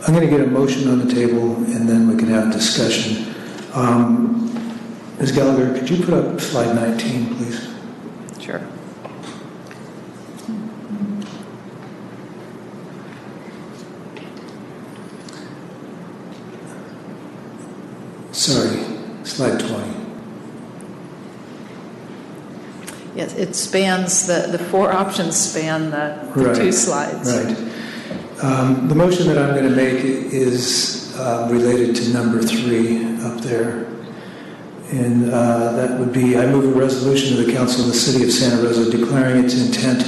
I'm going to get a motion on the table, and then we can have discussion. Ms. Gallagher, could you put up slide 19, please? Sure. Sorry, slide 20. Yes, it spans, the four options span the two slides. Right. The motion that I'm going to make is related to number 3 up there. And that would be, I move a resolution of the Council of the City of Santa Rosa declaring its intent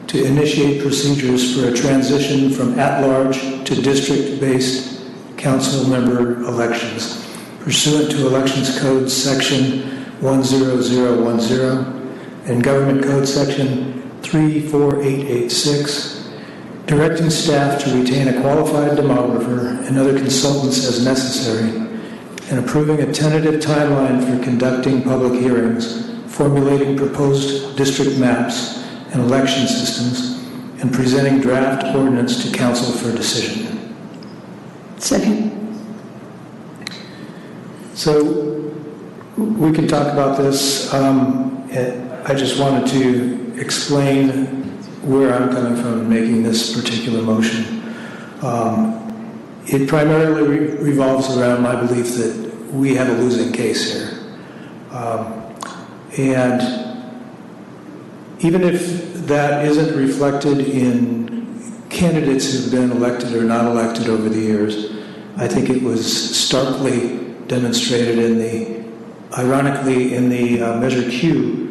to initiate procedures for a transition from at-large to district-based council member elections pursuant to Elections Code Section 10010 and Government Code Section 34886, directing staff to retain a qualified demographer and other consultants as necessary, and approving a tentative timeline for conducting public hearings, formulating proposed district maps and election systems, and presenting draft ordinance to council for decision. Second. So we can talk about this. I just wanted to explain where I'm coming from in making this particular motion. It primarily revolves around my belief that we have a losing case here. And even if that isn't reflected in candidates who've been elected or not elected over the years, I think it was starkly demonstrated ironically in the Measure Q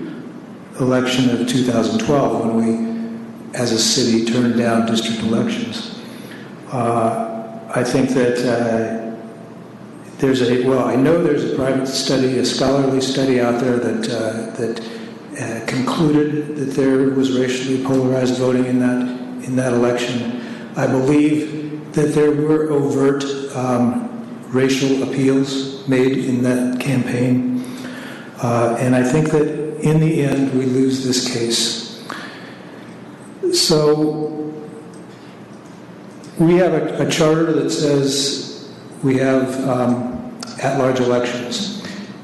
election of 2012 when we, as a city, turned down district elections. I think that I know there's a private study, a scholarly study out there that concluded that there was racially polarized voting in that election. I believe that there were overt racial appeals made in that campaign. And I think that in the end, we lose this case. So we have a charter that says we have at-large elections.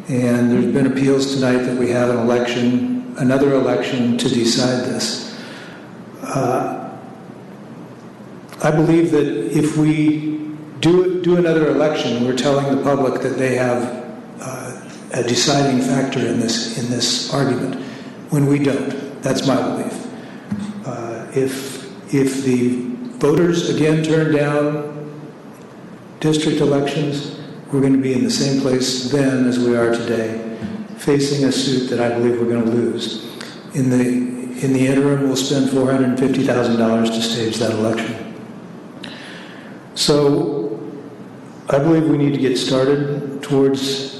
And there's been appeals tonight that we have another election to decide this. I believe that if we do another election, we're telling the public that they have a deciding factor in this argument, when we don't. That's my belief. If the voters again turn down district elections, we're going to be in the same place then as we are today, facing a suit that I believe we're going to lose. In the interim, we'll spend $450,000 to stage that election. So I believe we need to get started towards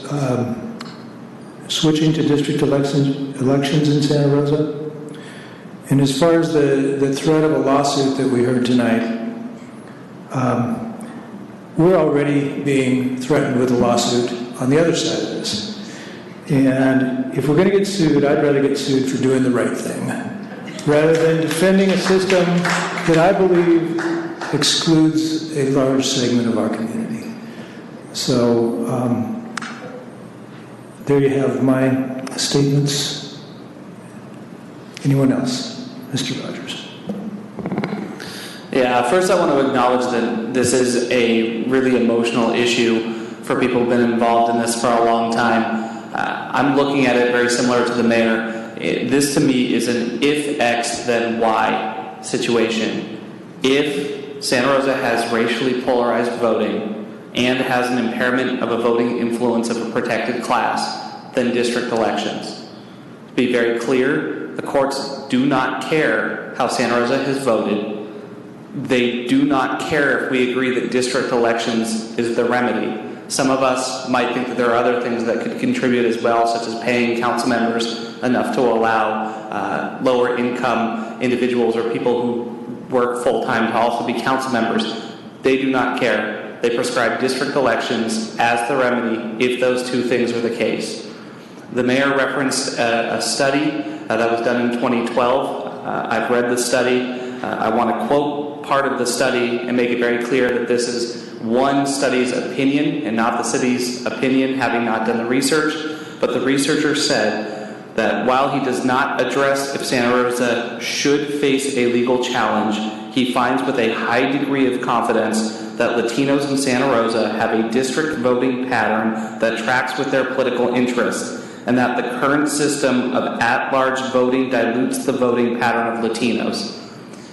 switching to district elections in Santa Rosa. And as far as the threat of a lawsuit that we heard tonight, we're already being threatened with a lawsuit on the other side of this. And if we're going to get sued, I'd rather get sued for doing the right thing, rather than defending a system that I believe excludes a large segment of our community. So there you have my statements. Anyone else? Mr. Rogers. Yeah, first I want to acknowledge that this is a really emotional issue for people who've been involved in this for a long time. I'm looking at it very similar to the mayor. This to me is an if X then Y situation. If Santa Rosa has racially polarized voting and has an impairment of a voting influence of a protected class, then district elections. To be very clear, the courts do not care how Santa Rosa has voted. They do not care if we agree that district elections is the remedy. Some of us might think that there are other things that could contribute as well, such as paying council members enough to allow lower income individuals or people who work full-time to also be council members. They do not care. They prescribe district elections as the remedy if those two things are the case. The mayor referenced a study that was done in 2012. I've read the study. I want to quote part of the study and make it very clear that this is one study's opinion and not the city's opinion, having not done the research. But the researcher said that while he does not address if Santa Rosa should face a legal challenge, he finds with a high degree of confidence that Latinos in Santa Rosa have a district voting pattern that tracks with their political interests, and that the current system of at-large voting dilutes the voting pattern of Latinos.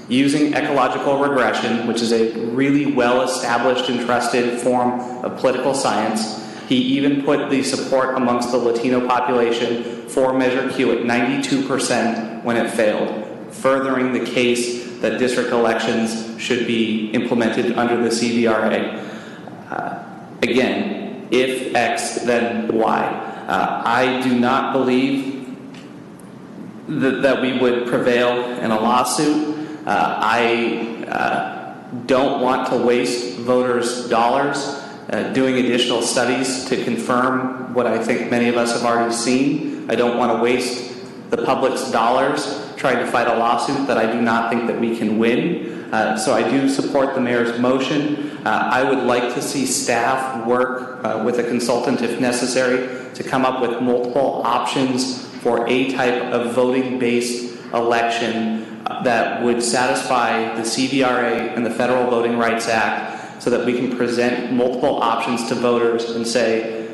Using ecological regression, which is a really well-established and trusted form of political science, he even put the support amongst the Latino population for Measure Q at 92% when it failed, furthering the case that district elections should be implemented under the CVRA. Again, if X, then Y. I do not believe that we would prevail in a lawsuit. I don't want to waste voters' dollars doing additional studies to confirm what I think many of us have already seen. I don't want to waste the public's dollars trying to fight a lawsuit that I do not think that we can win. So I do support the mayor's motion. I would like to see staff work with a consultant if necessary to come up with multiple options for a type of voting-based election that would satisfy the CVRA and the Federal Voting Rights Act, so that we can present multiple options to voters and say,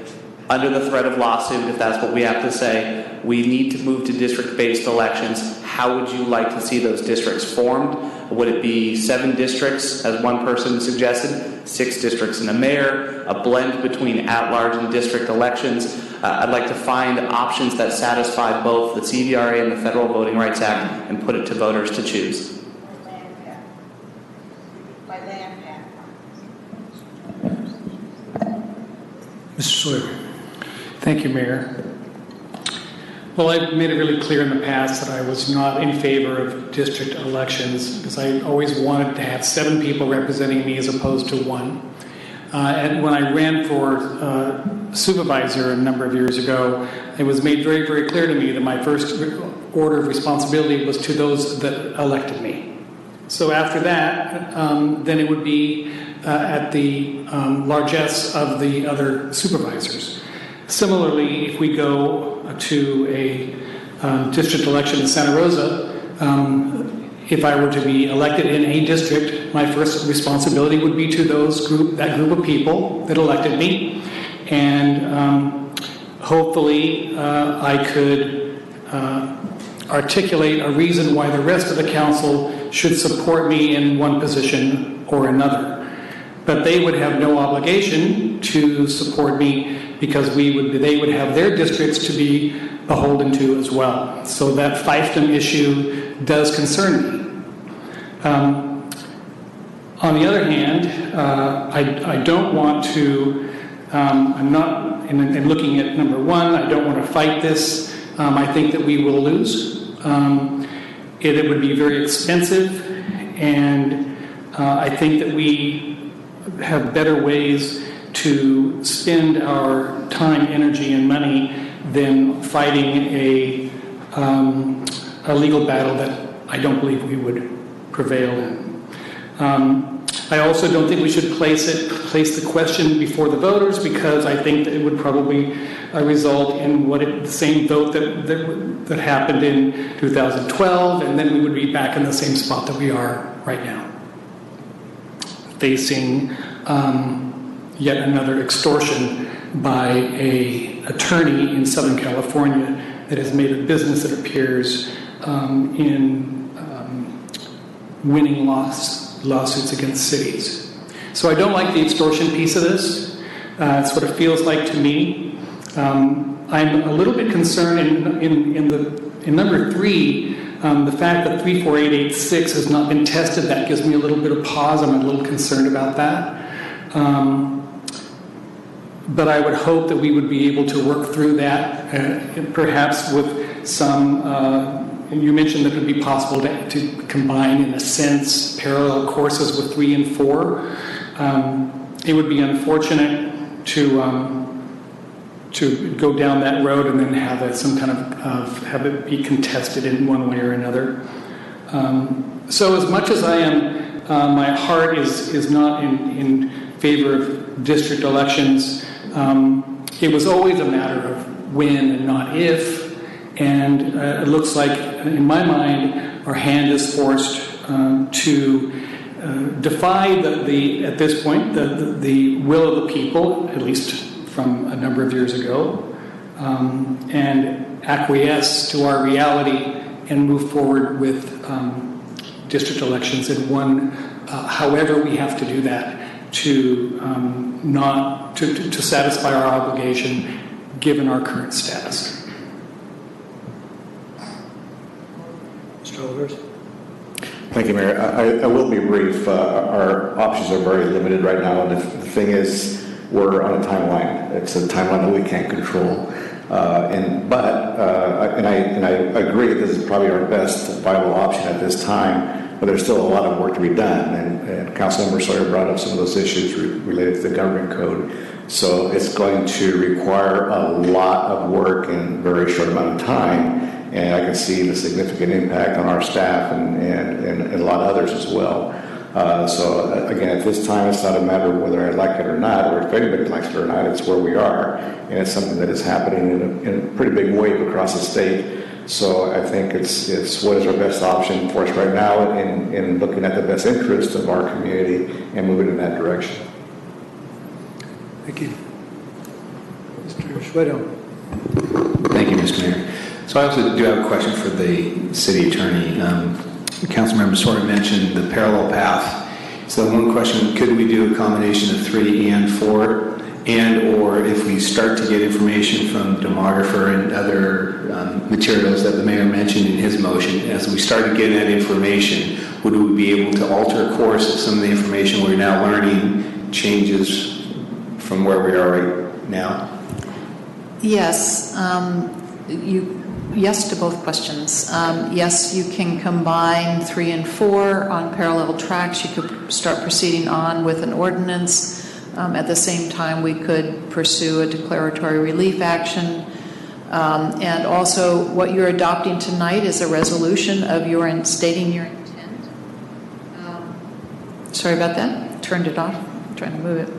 under the threat of lawsuit, if that's what we have to say, we need to move to district-based elections. How would you like to see those districts formed? Would it be 7 districts, as one person suggested, 6 districts and a mayor, a blend between at-large and district elections? I'd like to find options that satisfy both the CVRA and the Federal Voting Rights Act and put it to voters to choose. Mr. Sawyer. Thank you, Mayor. Well, I've made it really clear in the past that I was not in favor of district elections because I always wanted to have 7 people representing me as opposed to 1. And when I ran for supervisor a number of years ago, it was made very, very clear to me that my first order of responsibility was to those that elected me. So after that, then it would be at the largesse of the other supervisors. Similarly, if we go to a district election in Santa Rosa, if I were to be elected in a district, my first responsibility would be to that group of people that elected me, and hopefully I could articulate a reason why the rest of the council should support me in one position or another. But they would have no obligation to support me because they would have their districts to be beholden to as well. So that fiefdom issue does concern me. On the other hand, I don't want to, I'm not, in looking at number 1, I don't want to fight this. I think that we will lose. It would be very expensive, and I think that we have better ways to spend our time, energy, and money than fighting a legal battle that I don't believe we would prevail in. I also don't think we should place the question before the voters, because I think that it would probably result in the same vote that happened in 2012, and then we would be back in the same spot that we are right now, facing yet another extortion by an attorney in Southern California that has made a business, it appears, in winning lawsuits against cities. So I don't like the extortion piece of this. It's what it feels like to me. I'm a little bit concerned in number 3, the fact that 34886 has not been tested. That gives me a little bit of pause. I'm a little concerned about that. But I would hope that we would be able to work through that, perhaps with some, and you mentioned that it would be possible to combine, in a sense, parallel courses with 3 and 4. It would be unfortunate to go down that road and then have have it be contested in one way or another. So as much as I am my heart is not in favor of district elections. It was always a matter of when and not if, and it looks like, in my mind, our hand is forced to defy at this point the will of the people, at least from a number of years ago, and acquiesce to our reality and move forward with district elections in one, however we have to do that to to satisfy our obligation given our current status. Mr. Olivers? Thank you, Mayor. I will be brief. Our options are very limited right now, and the thing is, we're on a timeline. It's a timeline that we can't control. I agree that this is probably our best viable option at this time, but there's still a lot of work to be done. And Councilmember Sawyer brought up some of those issues related to the government code. So it's going to require a lot of work in a very short amount of time. And I can see the significant impact on our staff and a lot of others as well. So again, at this time, it's not a matter of whether I like it or not, or if anybody likes it or not. It's where we are, and it's something that is happening in a pretty big wave across the state. So I think it's what is our best option for us right now in looking at the best interest of our community and moving in that direction. Thank you. Mr. Schwedo. Thank you, Mr. Mayor. So I also do have a question for the city attorney. Councilmember Sawyer mentioned the parallel path. So one question, could we do a combination of 3 and 4? And or if we start to get information from demographer and other materials that the mayor mentioned in his motion, as we start to get that information, would we be able to alter course if some of the information we're now learning changes from where we are right now? Yes. Yes to both questions. Yes, you can combine 3 and 4 on parallel tracks. You could start proceeding on with an ordinance. At the same time, we could pursue a declaratory relief action. And also, what you're adopting tonight is a resolution of stating your intent. Sorry about that. Turned it off. I'm trying to move it.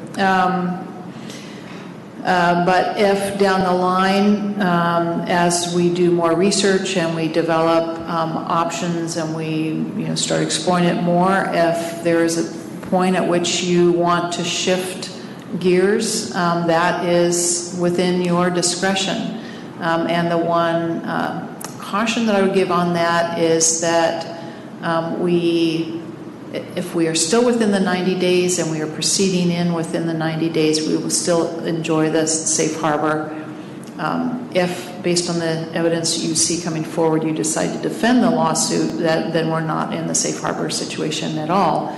But if down the line, as we do more research and we develop options and we start exploring it more, if there is a point at which you want to shift gears, that is within your discretion. And the one caution that I would give on that is that if we are still within the 90 days and we are proceeding in within the 90 days, we will still enjoy this safe harbor. If, based on the evidence you see coming forward, you decide to defend the lawsuit, then we're not in the safe harbor situation at all.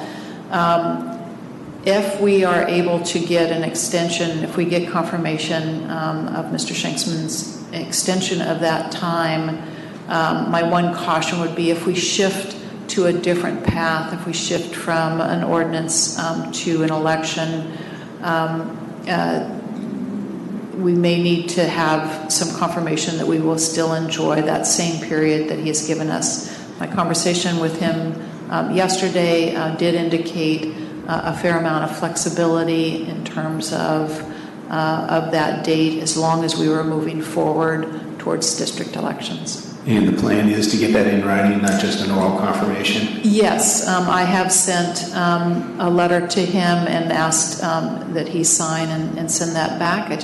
If we are able to get an extension, if we get confirmation of Mr. Shanksman's extension of that time, my one caution would be if we shift to a different path, if we shift from an ordinance to an election, we may need to have some confirmation that we will still enjoy that same period that he has given us. My conversation with him yesterday did indicate a fair amount of flexibility in terms of that date, as long as we were moving forward towards district elections. And the plan is to get that in writing, not just an oral confirmation? Yes, I have sent a letter to him and asked that he sign and send that back. I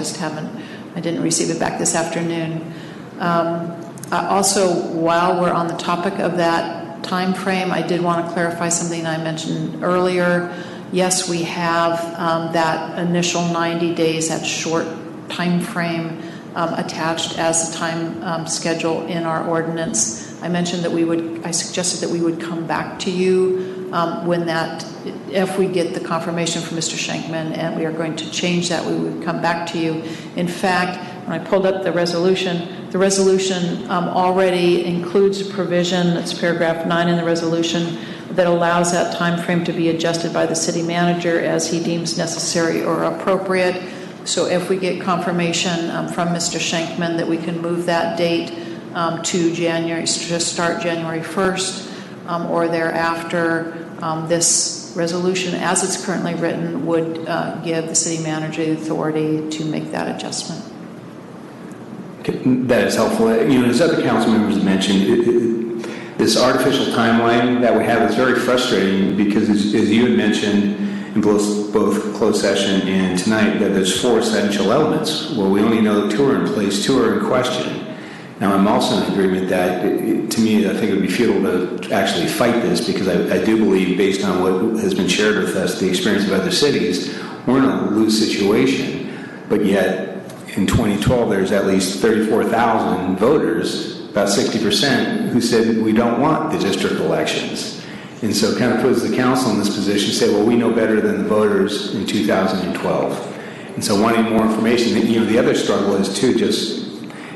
didn't receive it back this afternoon. Also, while we're on the topic of that time frame, I did want to clarify something I mentioned earlier. Yes, we have that initial 90 days, that short time frame attached as the time schedule in our ordinance. I mentioned that I suggested that we would come back to you if we get the confirmation from Mr. Shankman and we are going to change that, we would come back to you. In fact, when I pulled up the resolution already includes a provision, that's paragraph 9 in the resolution, that allows that time frame to be adjusted by the city manager as he deems necessary or appropriate. So if we get confirmation from Mr. Shankman that we can move that date to start January 1st or thereafter, This resolution, as it's currently written, would give the city manager the authority to make that adjustment. That is helpful. As other council members mentioned, this artificial timeline that we have is very frustrating because, as you had mentioned in both closed session and tonight, that there's 4 essential elements. Well, we only know 2 are in place, 2 are in question. Now, I'm also in agreement that, to me, I think it would be futile to actually fight this because I do believe, based on what has been shared with us, the experience of other cities, we're in a lose situation. But yet, in 2012, there's at least 34,000 voters, about 60%, who said we don't want the district elections. And so it kind of puts the council in this position to say, well, we know better than the voters in 2012. And so wanting more information, the other struggle is too, just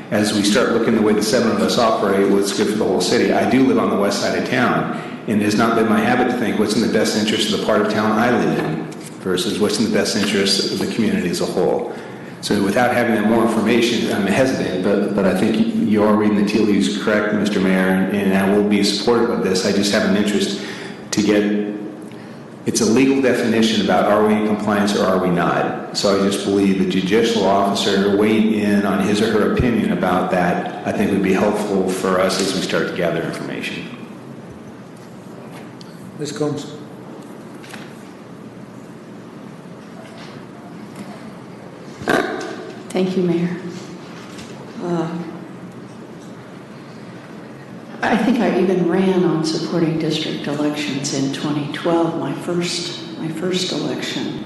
as we start looking the way the 7 of us operate, what's good for the whole city. I do live on the west side of town, and it has not been my habit to think what's in the best interest of the part of town I live in versus what's in the best interest of the community as a whole. So without having that more information, I'm hesitant, but I think you are reading the tea leaves correct, Mr. Mayor, and I will be supportive of this. I just have an interest to get, it's a legal definition about are we in compliance or are we not. So I just believe the judicial officer weighing in on his or her opinion about that, I think would be helpful for us as we start to gather information. Ms. Combs. Thank you, Mayor. I think I even ran on supporting district elections in 2012, my first election,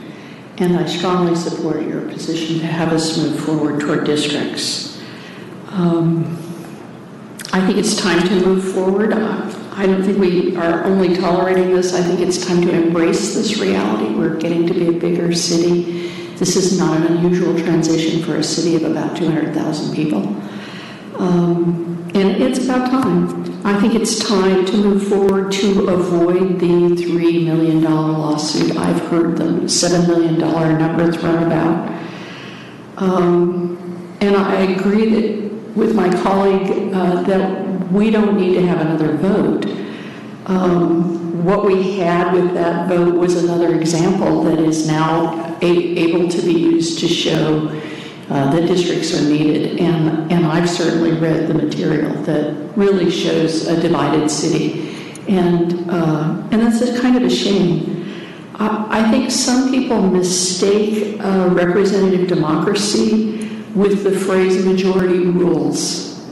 and I strongly support your position to have us move forward toward districts. I think it's time to move forward. I don't think we are only tolerating this. I think it's time to embrace this reality. We're getting to be a bigger city. This is not an unusual transition for a city of about 200,000 people. And it's about time. I think it's time to move forward to avoid the $3 million lawsuit. I've heard the $7 million number thrown about. And I agree that with my colleague that we don't need to have another vote. What we had with that vote was another example that is now able to be used to show that districts are needed. And I've certainly read the material that really shows a divided city. And that's a kind of a shame. I think some people mistake representative democracy with the phrase majority rules.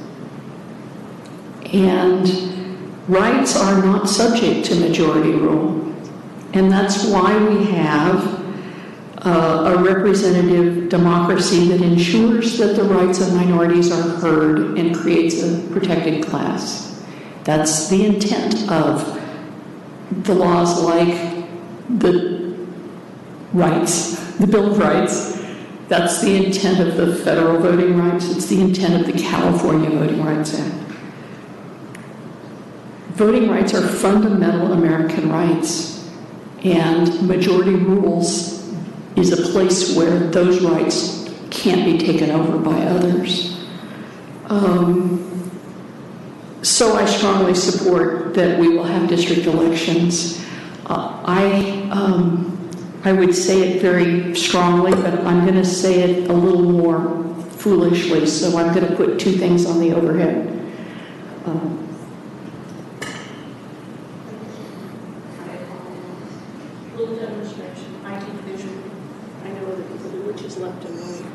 And rights are not subject to majority rule. And that's why we have a representative democracy that ensures that the rights of minorities are heard and creates a protected class. That's the intent of the laws like the rights, the Bill of Rights. That's the intent of the federal voting rights. It's the intent of the California Voting Rights Act. Voting rights are fundamental American rights, and majority rules is a place where those rights can't be taken over by others. So I strongly support that we will have district elections. I would say it very strongly, but I'm going to say it a little more foolishly, so I'm going to put 2 things on the overhead. Little demonstration. I can visual. I know other people do, which is left and right.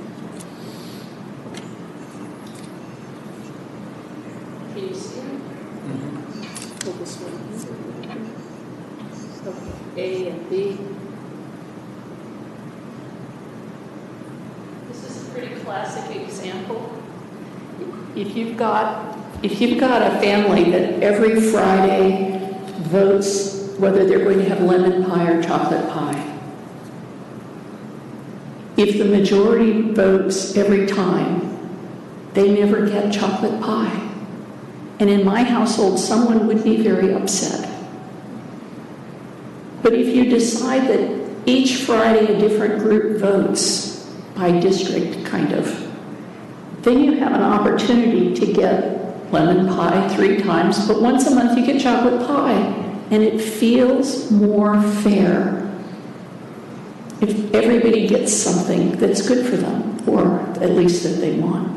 Can you see it? Mm-hmm. This one. So A and B. This is a pretty classic example. If you've got a family that every Friday votes whether they're going to have lemon pie or chocolate pie. If the majority votes every time, they never get chocolate pie. And in my household, someone would be very upset. But if you decide that each Friday a different group votes by district, kind of, then you have an opportunity to get lemon pie 3 times, but once a month you get chocolate pie. And it feels more fair if everybody gets something that's good for them, or at least that they want.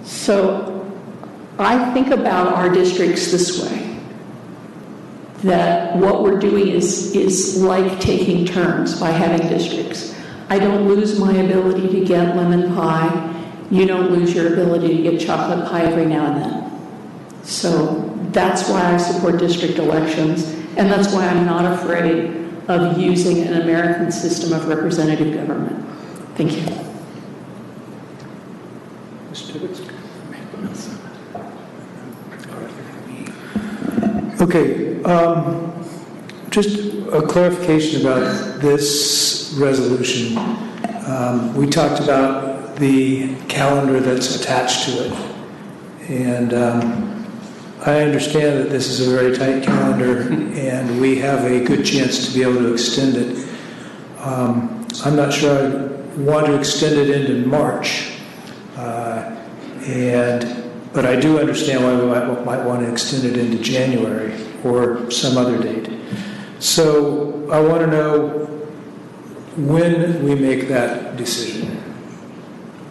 So I think about our districts this way, that what we're doing is like taking turns by having districts. I don't lose my ability to get lemon pie. You don't lose your ability to get chocolate pie every now and then. So that's why I support district elections, and that's why I'm not afraid of using an American system of representative government. Thank you. Okay, just a clarification about this resolution. We talked about the calendar that's attached to it. And I understand that this is a very tight calendar and we have a good chance to be able to extend it. I'm not sure I want to extend it into March. But I do understand why we might want to extend it into January or some other date. So I want to know when we make that decision.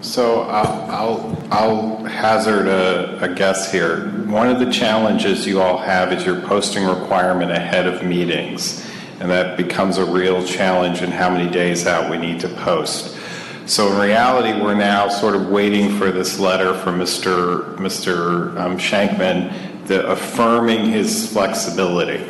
So I'll hazard a guess here. One of the challenges you all have is your posting requirement ahead of meetings, and that becomes a real challenge in how many days out we need to post. So in reality, we're now sort of waiting for this letter from Mr. Shankman affirming his flexibility.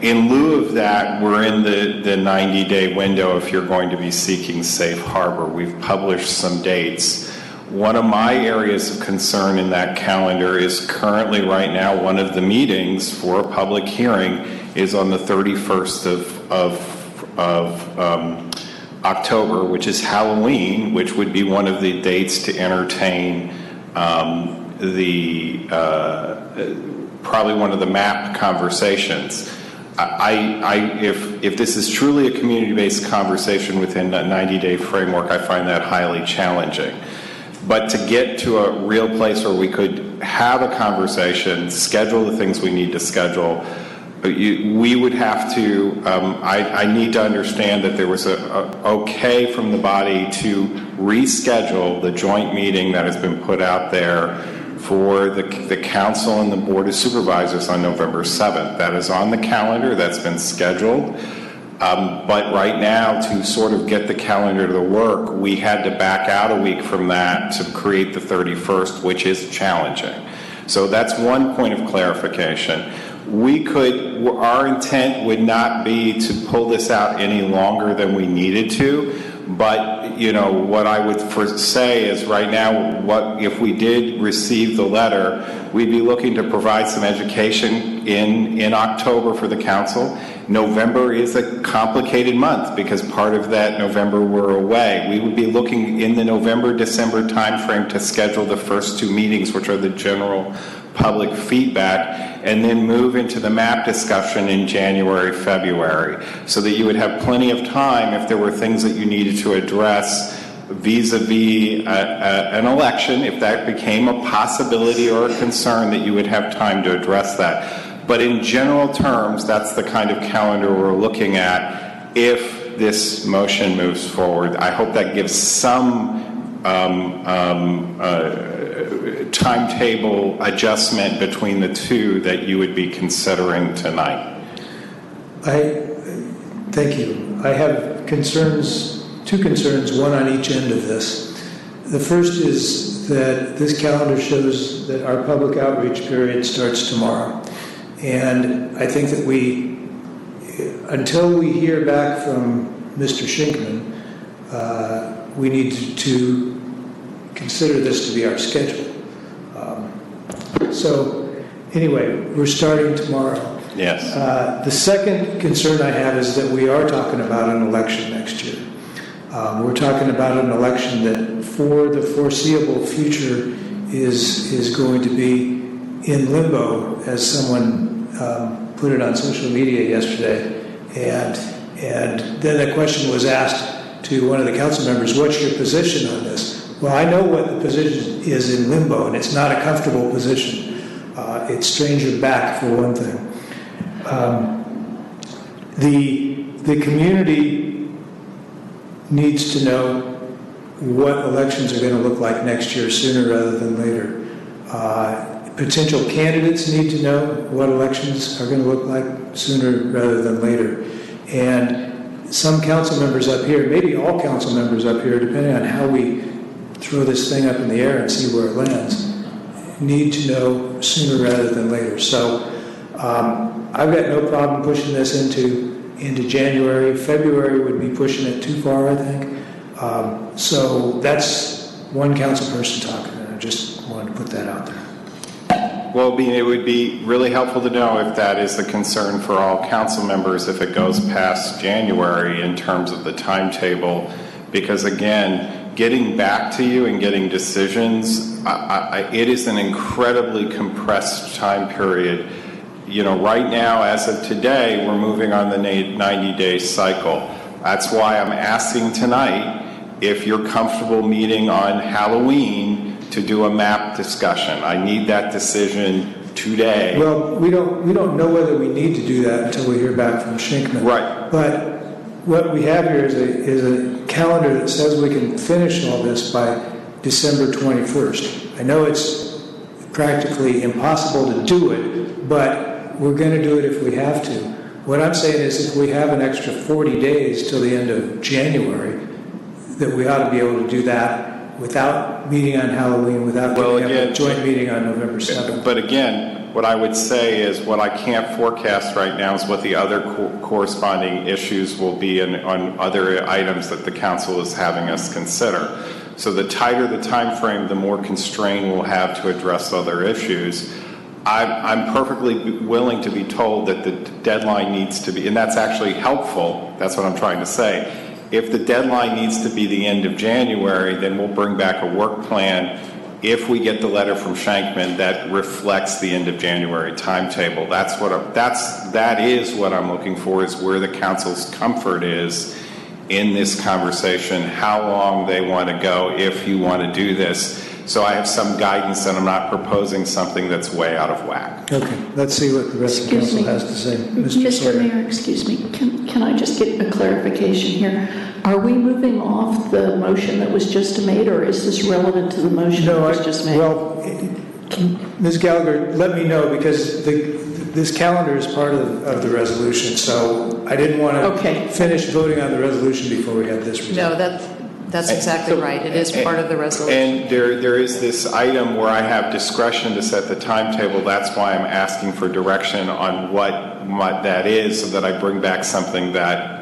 In lieu of that, we're in the 90-day window if you're going to be seeking safe harbor. We've published some dates. One of my areas of concern in that calendar is currently right now one of the meetings for a public hearing is on the 31st of October, which is Halloween, which would be one of the dates to entertain probably one of the MAP conversations. If this is truly a community-based conversation within a 90-day framework, I find that highly challenging. But to get to a real place where we could have a conversation, schedule the things we need to schedule, we would have to, I need to understand that there was a okay from the body to reschedule the joint meeting that has been put out there for the council and the board of supervisors on November 7th. That is on the calendar, that's been scheduled. But right now, to sort of get the calendar to work, we had to back out a week from that to create the 31st, which is challenging. So that's one point of clarification. Our intent would not be to pull this out any longer than we needed to, but what I would say is right now, if we did receive the letter, we'd be looking to provide some education in October for the council. November is a complicated month because part of that November we're away. We would be looking in the November-December timeframe to schedule the first two meetings, which are the general public feedback, and then move into the MAP discussion in January, February, so that you would have plenty of time if there were things that you needed to address vis-a-vis an election, if that became a possibility or a concern, that you would have time to address that. But in general terms, that's the kind of calendar we're looking at if this motion moves forward. I hope that gives some timetable adjustment between the two that you would be considering tonight. Thank you. I have two concerns, one on each end of this. The first is that this calendar shows that our public outreach period starts tomorrow. And I think that until we hear back from Mr. Shinkman, we need to consider this to be our schedule. So anyway, we're starting tomorrow. Yes. The second concern I have is that we are talking about an election next year. We're talking about an election that for the foreseeable future is going to be in limbo, as someone put it on social media yesterday. And then a question was asked to one of the council members, what's your position on this? Well, I know what the position is in limbo, and it's not a comfortable position. It's stranger back, for one thing. The community needs to know what elections are going to look like next year sooner rather than later. Potential candidates need to know what elections are going to look like sooner rather than later. And some council members up here, maybe all council members up here, depending on how we throw this thing up in the air and see where it lands, need to know sooner rather than later. So I've got no problem pushing this into January. February would be pushing it too far, I think. So that's one council person talking, and I just wanted to put that out there. Well, it would be really helpful to know if that is the concern for all council members if it goes past January in terms of the timetable, because again, getting back to you and getting decisions, it is an incredibly compressed time period. You know, right now, as of today, we're moving on the 90-day cycle. That's why I'm asking tonight if you're comfortable meeting on Halloween to do a map discussion. I need that decision today. Well, we don't know whether we need to do that until we hear back from Schenkman. Right. But what we have here is a calendar that says we can finish all this by December 21st. I know it's practically impossible to do it, but we're going to do it if we have to. What I'm saying is if we have an extra 40 days till the end of January, that we ought to be able to do that without meeting on Halloween, without having a joint meeting on November 7th. But again, what I would say is what I can't forecast right now is what the other corresponding issues will be on other items that the council is having us consider. So the tighter the time frame, the more constraint we'll have to address other issues. I'm perfectly willing to be told that the deadline needs to be, and that's actually helpful, that's what I'm trying to say. If the deadline needs to be the end of January, then we'll bring back a work plan if we get the letter from Schenkman that reflects the end of January timetable. That is what I'm looking for, is where the council's comfort is in this conversation, how long they want to go if you want to do this. So I have some guidance and I'm not proposing something that's way out of whack. Okay, let's see what the rest of the council has to say. Mr. Mayor, excuse me, can I just get a clarification here? Are we moving off the motion that was just made, or is this relevant to the motion that was just made? Well, Ms. Gallagher, let me know, because this calendar is part of the resolution, so I didn't want to finish voting on the resolution before we had this result. No, that's exactly right. It is part of the resolution. And there is this item where I have discretion to set the timetable. That's why I'm asking for direction on what that is, so that I bring back something that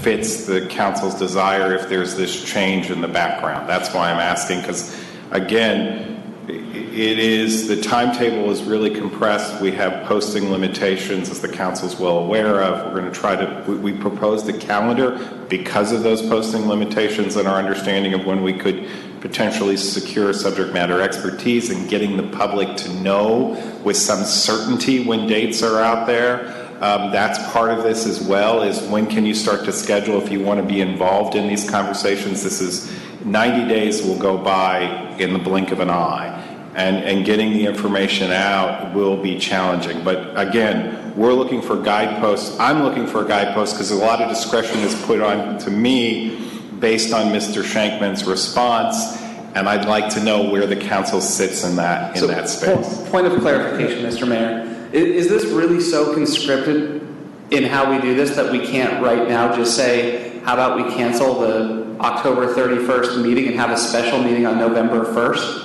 fits the council's desire if there's this change in the background. That's why I'm asking, because again, the timetable is really compressed. We have posting limitations, as the council's well aware of. We're going to we proposed a calendar because of those posting limitations and our understanding of when we could potentially secure subject matter expertise and getting the public to know with some certainty when dates are out there. That's part of this as well, is when can you start to schedule if you want to be involved in these conversations. This is 90 days will go by in the blink of an eye. And getting the information out will be challenging. But again, we're looking for guideposts. I'm looking for a guidepost because a lot of discretion is put on to me based on Mr. Schenkman's response, and I'd like to know where the council sits in that space. Point of clarification, Mr. Mayor. Is this really so conscripted in how we do this that we can't right now just say, how about we cancel the October 31st meeting and have a special meeting on November 1st?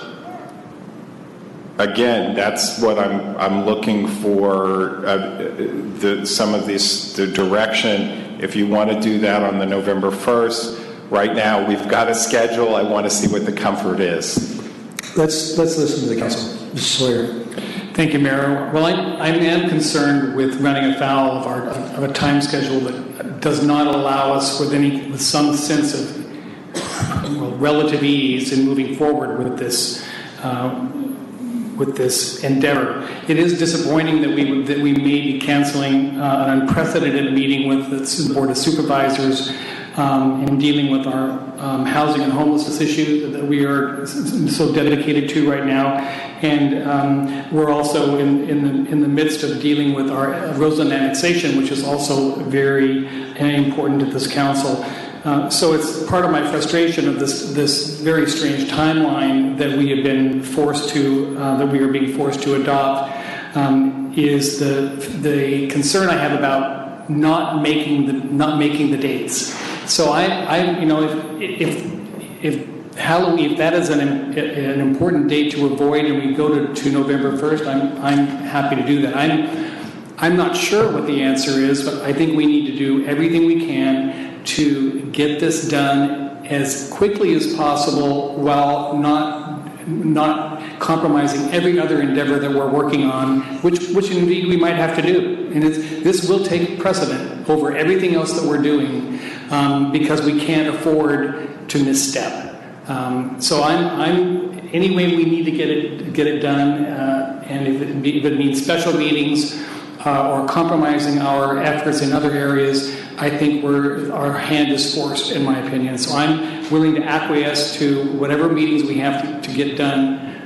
Again, that's what I'm looking for, the direction. If you want to do that on the November 1st, right now we've got a schedule. I want to see what the comfort is. Let's listen to the council. Mr. Sawyer. Thank you, Mayor. Well, I am concerned with running afoul of a time schedule that does not allow us with some sense of relative ease in moving forward with this endeavor. It is disappointing that we may be canceling an unprecedented meeting with the Board of Supervisors. in dealing with our housing and homelessness issue that we are so dedicated to right now. And we're also in the midst of dealing with our Roseland annexation, which is also very important to this council. So it's part of my frustration of this very strange timeline that we have been forced to, that we are being forced to adopt, is the concern I have about not making the dates. So I you know, if Halloween, if that is an important date to avoid, and we go to November 1st, I'm happy to do that. I'm not sure what the answer is, but I think we need to do everything we can to get this done as quickly as possible while not compromising every other endeavor that we're working on, which indeed we might have to do. And this will take precedent over everything else that we're doing, because we can't afford to misstep. So I'm any way we need to get it done, and if it means special meetings or compromising our efforts in other areas, I think our hand is forced, in my opinion. So I'm willing to acquiesce to whatever meetings we have to get done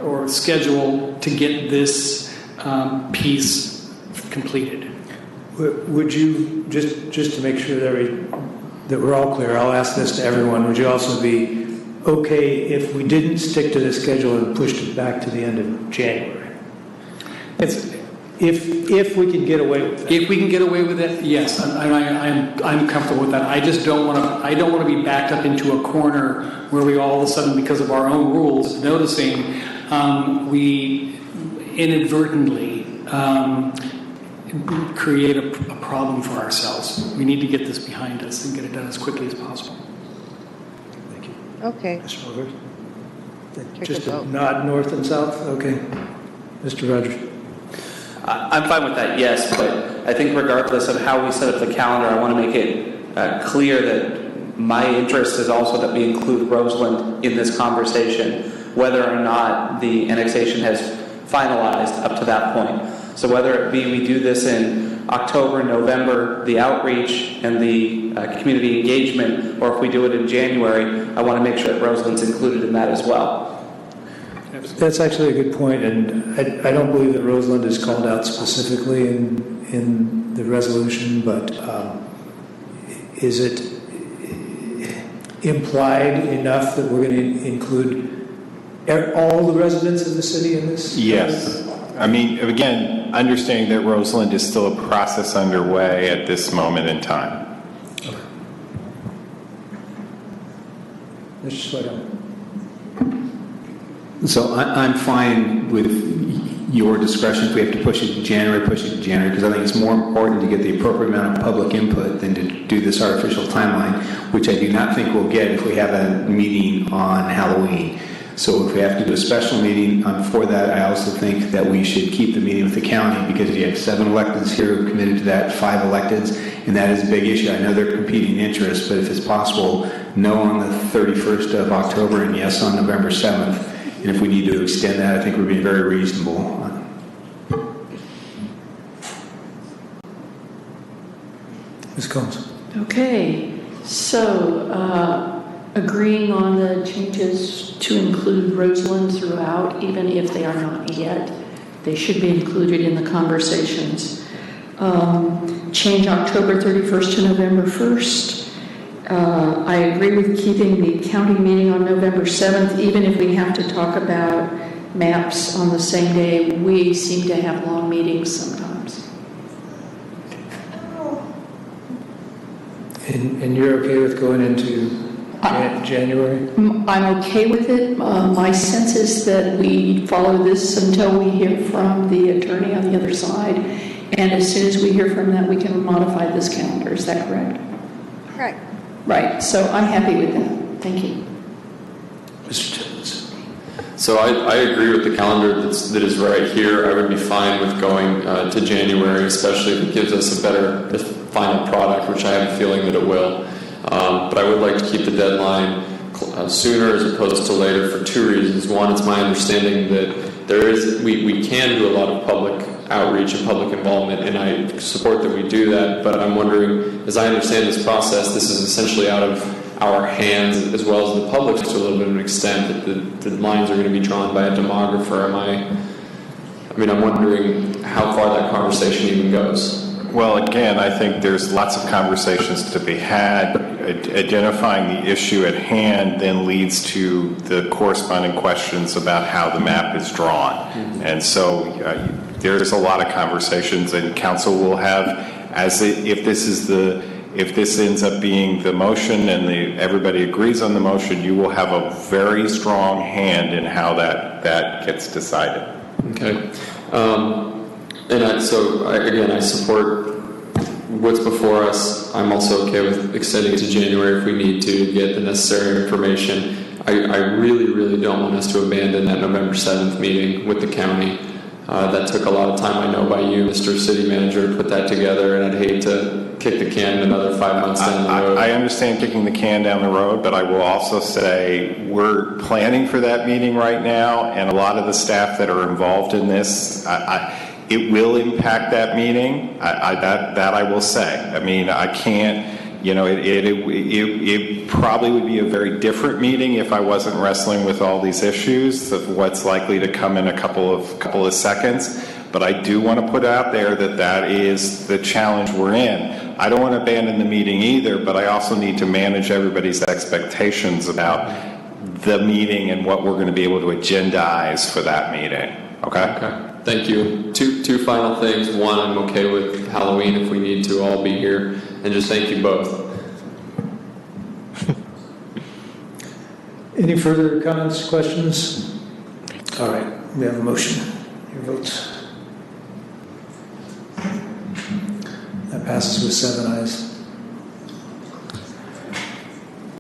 or schedule to get this piece completed. Would you, just to make sure that we're all clear, I'll ask this to everyone, would you also be okay if we didn't stick to the schedule and pushed it back to the end of January? If we can get away with it. If we can get away with it, yes, I'm comfortable with that. I just don't want to be backed up into a corner where we all of a sudden, because of our own rules, noticing we inadvertently create a problem for ourselves. We need to get this behind us and get it done as quickly as possible. Thank you. Okay. Mr. Rogers? Just a nod north and south? Okay. Mr. Rogers? I'm fine with that, yes, but I think regardless of how we set up the calendar, I want to make it clear that my interest is also that we include Roseland in this conversation, whether or not the annexation has finalized up to that point. So whether it be we do this in October, November, the outreach and the community engagement, or if we do it in January, I want to make sure that Roseland's included in that as well. That's actually a good point, and I don't believe that Roseland is called out specifically in the resolution, but is it implied enough that we're going to include all the residents of the city in this? Yes. I mean, again, understanding that Roseland is still a process underway at this moment in time. Okay. Mr. Sweatham. So I'm fine with your discretion. If we have to push it to January, because I think it's more important to get the appropriate amount of public input than to do this artificial timeline, which I do not think we'll get if we have a meeting on Halloween. So if we have to do a special meeting, I'm for that. I also think that we should keep the meeting with the county, because you have 7 electeds here who are committed to that, 5 electeds, and that is a big issue. I know they're competing interests, but if it's possible, no on the 31st of October and yes on November 7th. And if we need to extend that, I think we're being very reasonable. Ms. Combs. Okay, so agreeing on the changes to include Roseland throughout, even if they are not yet, they should be included in the conversations. Change October 31st to November 1st. I agree with keeping the county meeting on November 7th, even if we have to talk about maps on the same day. We seem to have long meetings sometimes. And you're okay with going into January? I'm okay with it. My sense is that we follow this until we hear from the attorney on the other side. And as soon as we hear from that, we can modify this calendar. Is that correct? Correct. Right. So I'm happy with that. Thank you. Mr. Timmons. So I agree with the calendar that is right here. I would be fine with going to January, especially if it gives us a better final product, which I have a feeling that it will. But I would like to keep the deadline sooner as opposed to later for 2 reasons. One, it's my understanding that we can do a lot of public outreach and public involvement, and I support that we do that, but I'm wondering, as I understand this process, this is essentially out of our hands as well as the public to a little bit of an extent, that the lines are going to be drawn by a demographer. I'm wondering how far that conversation even goes. Well, again, I think there's lots of conversations to be had. Identifying the issue at hand then leads to the corresponding questions about how the map is drawn. Mm-hmm. And so there's a lot of conversations, and council will have, if this ends up being the motion and everybody agrees on the motion, you will have a very strong hand in how that gets decided. Okay. I support what's before us. I'm also okay with extending it to January if we need to get the necessary information. I really, really don't want us to abandon that November 7th meeting with the county. That took a lot of time, I know, by you, Mr. City Manager, to put that together, and I'd hate to kick the can another 5 months down the road. I understand kicking the can down the road, but I will also say we're planning for that meeting right now, and a lot of the staff that are involved in this, it will impact that meeting. That I will say. I can't. It probably would be a very different meeting if I wasn't wrestling with all these issues of what's likely to come in a couple of seconds. But I do want to put out there that is the challenge we're in. I don't want to abandon the meeting either, but I also need to manage everybody's expectations about the meeting and what we're going to be able to agendize for that meeting. Okay? Thank you. Two final things. One, I'm okay with Halloween if we need to all be here. And just thank you both. Any further comments, questions? All right, we have a motion. Your votes. That passes with 7 ayes.